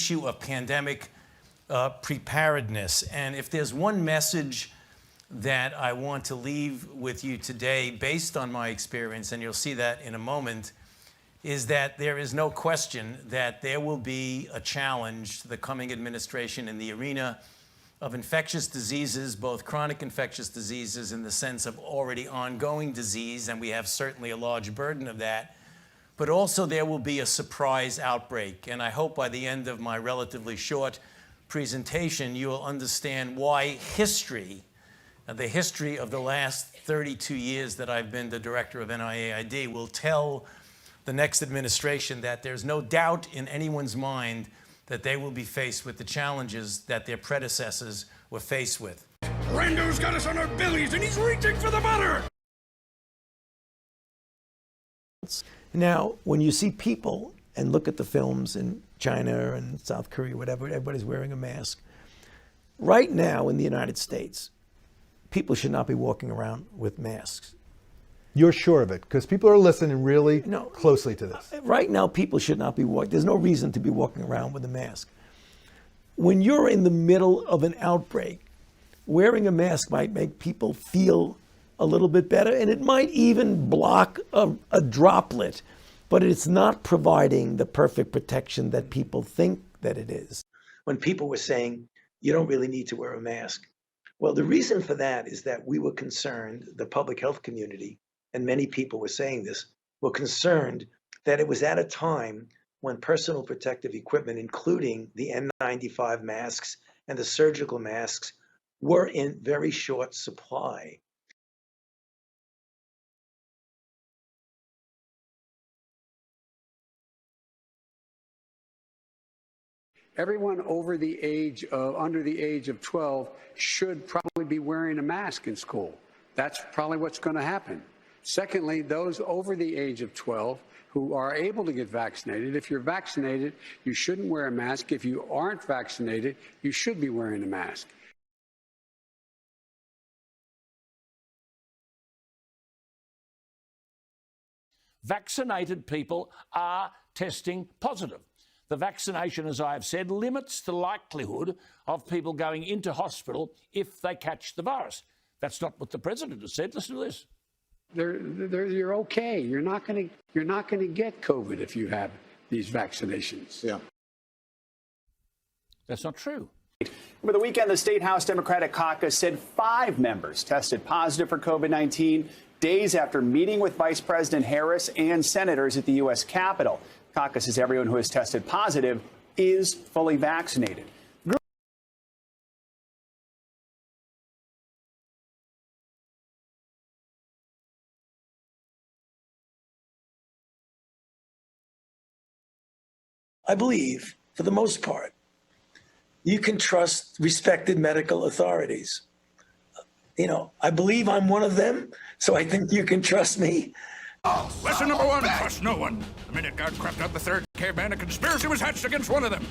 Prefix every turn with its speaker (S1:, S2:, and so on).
S1: issue of pandemic preparedness. And if there's one message that I want to leave with you today, based on my experience, and you'll see that in a moment, is that there is no question that there will be a challenge to the coming administration in the arena of infectious diseases, both chronic infectious diseases in the sense of already ongoing disease, and we have certainly a large burden of that, but also there will be a surprise outbreak. And I hope by the end of my relatively short presentation, you will understand why history, the history of the last 32 years that I've been the director of NIAID, will tell the next administration that there's no doubt in anyone's mind that they will be faced with the challenges that their predecessors were faced with.
S2: Rando's got us on our bellies and he's reaching for the butter!
S3: Now, when you see people and look at the films in China and South Korea, whatever, everybody's wearing a mask. Right now in the United States, people should not be walking around with masks.
S4: You're sure of it? Because people are listening really closely to this.
S3: Right now, people should not be walking. There's no reason to be walking around with a mask. When you're in the middle of an outbreak, wearing a mask might make people feel a little bit better, and it might even block a droplet, but it's not providing the perfect protection that people think that it is. When people were saying, you don't really need to wear a mask. Well, the reason for that is that we were concerned, the public health community, and many people were saying this, were concerned that it was at a time when personal protective equipment, including the N95 masks and the surgical masks, were in very short supply.
S5: Everyone under the age of 12 should probably be wearing a mask in school. That's probably what's going to happen. Secondly, those over the age of 12 who are able to get vaccinated, if you're vaccinated, you shouldn't wear a mask. If you aren't vaccinated, you should be wearing a mask.
S6: Vaccinated people are testing positive. The vaccination, as I have said, limits the likelihood of people going into hospital if they catch the virus. That's not what the president has said. Listen to this.
S5: You're okay. You're not going to get COVID if you have these vaccinations.
S7: Yeah.
S6: That's not true.
S8: Over the weekend, the State House Democratic Caucus said 5 members tested positive for COVID-19 days after meeting with Vice President Harris and senators at the U.S. Capitol. Caucus says everyone who has tested positive is fully vaccinated.
S3: I believe, for the most part, you can trust respected medical authorities. You know, I believe I'm one of them, so I think you can trust me.
S2: Oh, lesson number 1, trust no one. The minute God crept out the third caveman, a conspiracy was hatched against one of them.